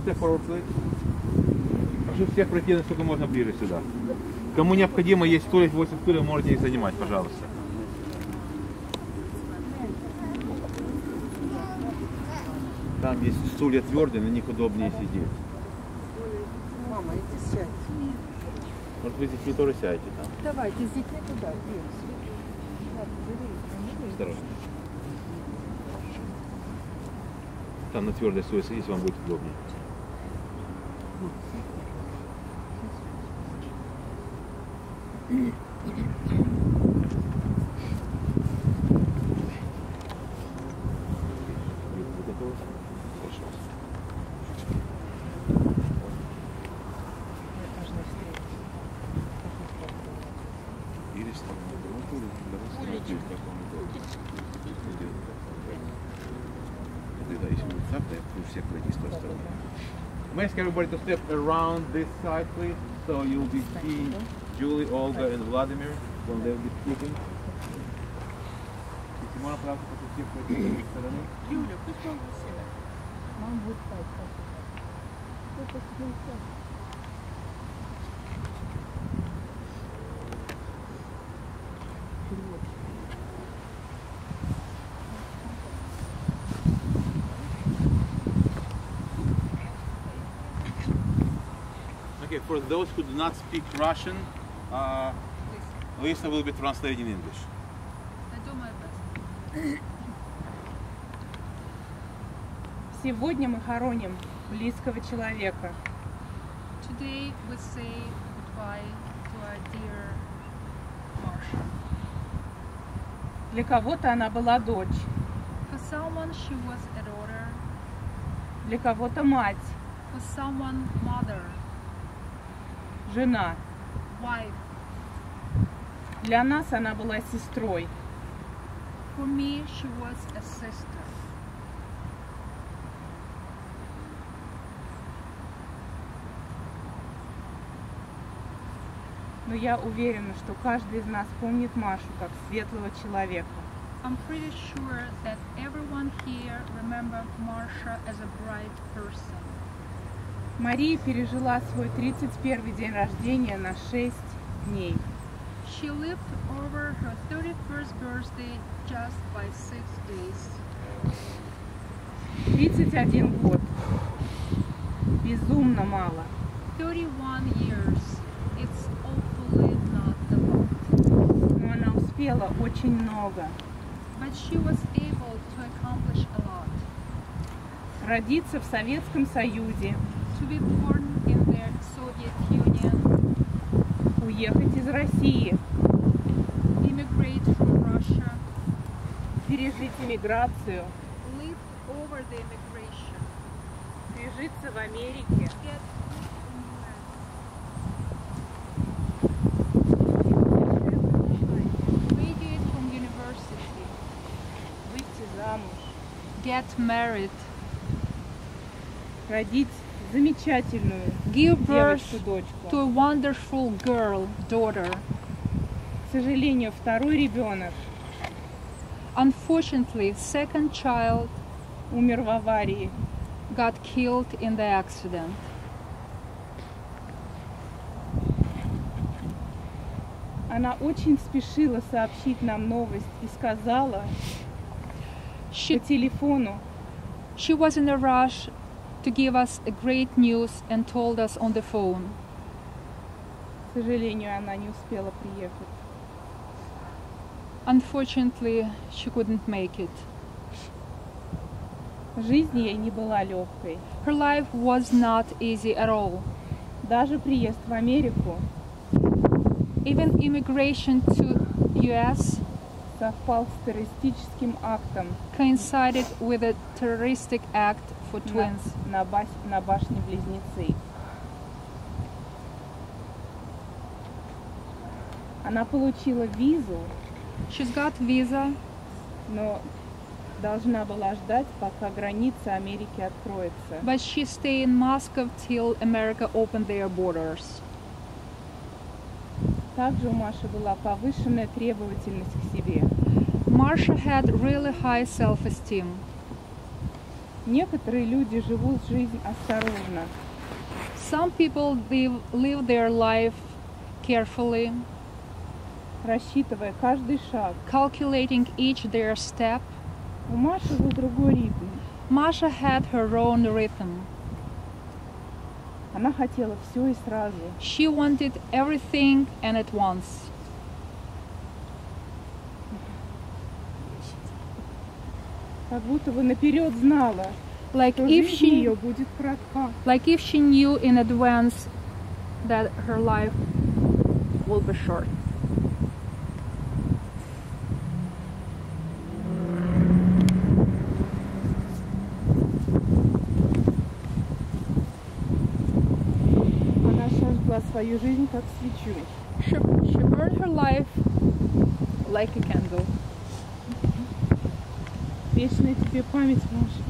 step forward, please. Прошу всех пройти насколько можно ближе сюда. Кому необходимо, есть стулья, 8 стульев, можете их занимать, пожалуйста. Там есть стулья твердые, на них удобнее сидеть. Мама, иди сядь. Может, вы с детьми тоже сядете там? Давайте, с детьми туда. Осторожно. Там на твердой стуле садитесь, вам будет удобнее. I'm asking everybody to step around this side, please, so you'll be seeing Julie, Olga, and Vladimir when they'll be speaking. Юля, пусть он сядет. Мама будет спать. Okay, for those who do not speak Russian, Lisa will be translating in English. I do my best. Сегодня мы хороним близкого человека. Today we say goodbye to our dear Masha. Для кого-то она была дочь, For someone she was a daughter, для кого-то мать, for someone mother, жена. wife. Для нас она была сестрой. For me she was a sister. Но я уверена, что каждый из нас помнит Машу как светлого человека. I'm pretty sure that everyone here remembers Masha as a bright person. Мария пережила свой 31-й день рождения на 6 дней. She lived over her 31st birthday just by 6 days. 31 год. Безумно мало. 31 years. It's awfully not a lot. Но она успела очень много. But she was able to accomplish a lot. Родиться в Советском Союзе, To be born in the Soviet Union, уехать из России, immigrate from Russia, пережить эмиграцию, live over the immigration, прижиться в Америке, get graduate from university, выйти замуж, get married, родить замечательную give birth девочку-дочку. to a wonderful girl, daughter. К сожалению, второй ребенок Unfortunately, second child умер в аварии. got killed in the accident. Она очень спешила сообщить нам новость и сказала по телефону, She was in a rush to give us a great news and told us on the phone. к сожалению, она не успела приехать. Unfortunately, she couldn't make it. Жизнь ей не была легкой. Her life was not easy at all. Даже приезд в Америку Even immigration to US совпал с террористическим актом coincided with a terroristic act for twins. на башне-близнецы. Она получила визу, She's got visa, но должна была ждать, пока граница Америки откроется. but she stayed in Moscow till America opened their borders. Также у Маши была повышенная требовательность к себе. Masha had really high self-esteem. Некоторые люди живут жизнь осторожно, Some people live their life carefully, рассчитывая каждый шаг. calculating each their step. У Маши был другой ритм. Masha had her own rhythm. Она хотела все и сразу. She wanted everything and at once. Как будто бы наперед знала, Like что if жизнь she ее будет коротка. like if she knew in advance that her life will be short. Она сожгла свою жизнь как свечу. She burned her life like a candle. Вечная тебе память, Маша.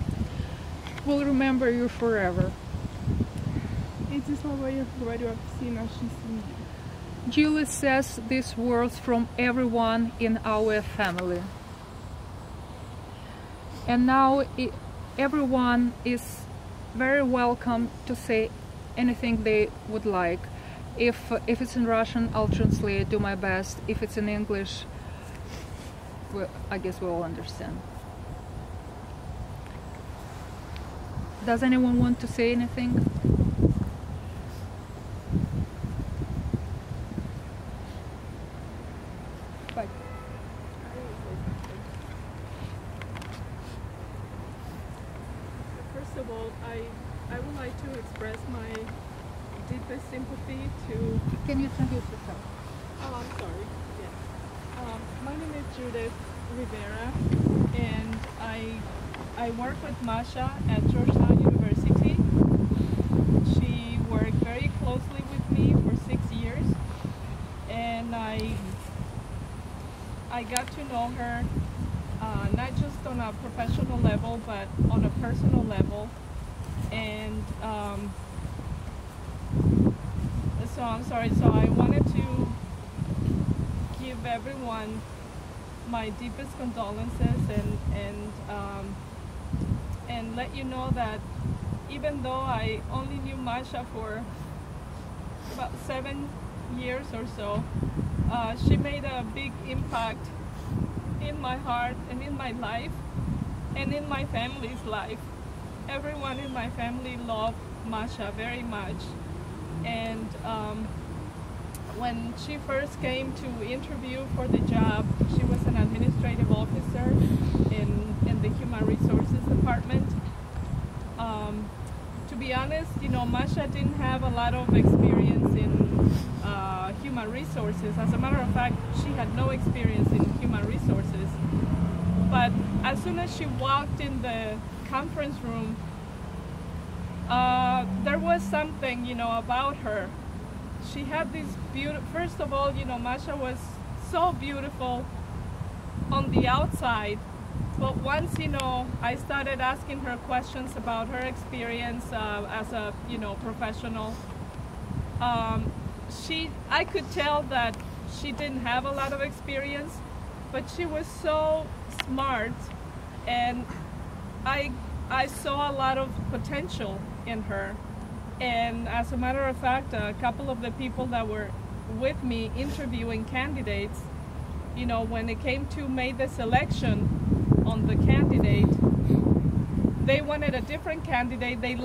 Will remember you forever. Эти слова я говорю от всей нашей семьи. Julie says these words from everyone in our family. And now everyone is very welcome to say anything they would like. If it's in Russian, I'll translate, do my best. If it's in English, well, I guess we all understand. Does anyone want to say anything? Bye. First of all, I would like to express my deepest sympathy to... Can you introduce yourself? Oh, I'm sorry. Yes. My name is Judith Rivera, and I work with Masha at Georgetown University. She worked very closely with me for 6 years, and I got to know her not just on a professional level, but on a personal level. And so I'm sorry. So I wanted to give everyone my deepest condolences and let you know that even though I only knew Masha for about 7 years or so, she made a big impact in my heart and in my life and in my family's life. Everyone in my family loved Masha very much. And when she first came to interview for the job, she was an administrative officer in the Human Resources Department. To be honest, you know, Masha didn't have a lot of experience in human resources. As a matter of fact, she had no experience in human resources. But as soon as she walked in the conference room, there was something, you know, about her. She had this beautiful, first of all, you know, Masha was so beautiful on the outside, but once, you know, I started asking her questions about her experience as a, you know, professional, I could tell that she didn't have a lot of experience, but she was so smart, and I saw a lot of potential in her. And as a matter of fact, a couple of the people that were with me interviewing candidates, you know, when it came to make the selection on the candidate, they wanted a different candidate. They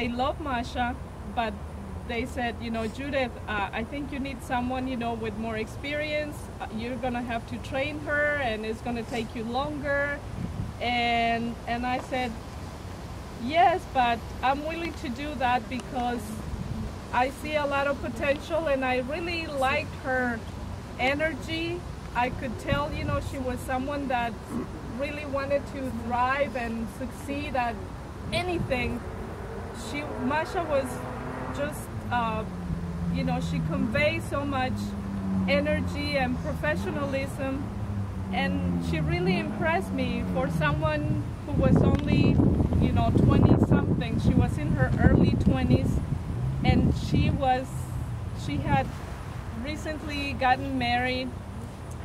love Masha, but they said, you know, Judith, I think you need someone, you know, with more experience. You're gonna have to train her, and it's gonna take you longer. And I said, yes, but I'm willing to do that because I see a lot of potential, and I really liked her energy. I could tell, you know, she was someone that really wanted to thrive and succeed at anything. Masha was just, you know, she conveys so much energy and professionalism, and she really impressed me for someone who was only, you know, 20-something. She was in her early 20s, and she had recently gotten married,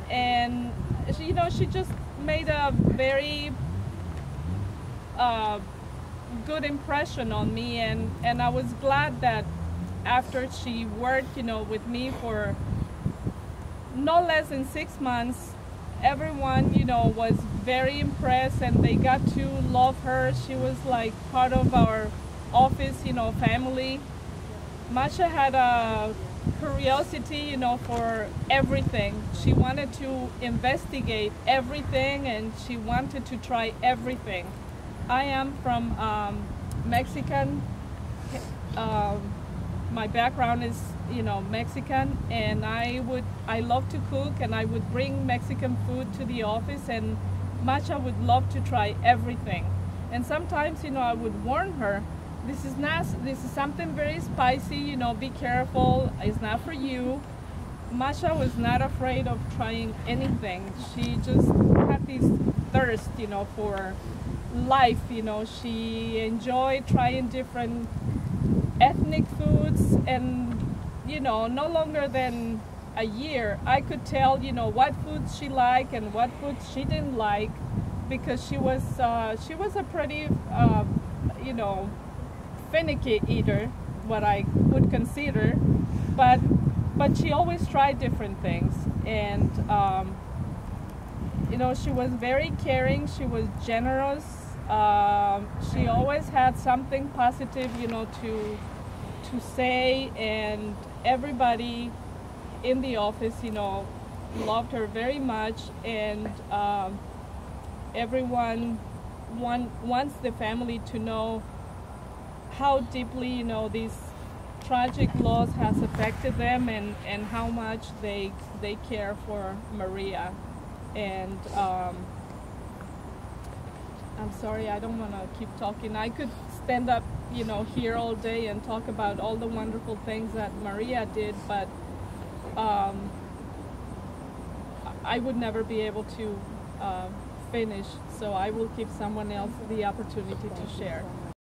and she, you know, she just made a very good impression on me, and I was glad that after she worked, with me for no less than 6 months, everyone, was very impressed and they got to love her. She was like part of our office, family. Masha had a curiosity, for everything. She wanted to investigate everything and she wanted to try everything. I am from Mexican. My background is, Mexican, and I love to cook, and I would bring Mexican food to the office, and Masha would love to try everything. And sometimes, I would warn her, this is something very spicy, be careful, it's not for you. Masha was not afraid of trying anything. She just had this thirst, for life, she enjoyed trying different ethnic foods, and no longer than a year I could tell what foods she liked and what foods she didn't like, because she was a pretty finicky eater, what I would consider, but she always tried different things, and she was very caring, she was generous. She always had something positive, to say, and everybody in the office, loved her very much, and everyone wants the family to know how deeply, these tragic loss has affected them, and how much they care for Maria. And I'm sorry, I don't want to keep talking. I could stand up, here all day and talk about all the wonderful things that Maria did, but I would never be able to finish, so I will give someone else the opportunity to share.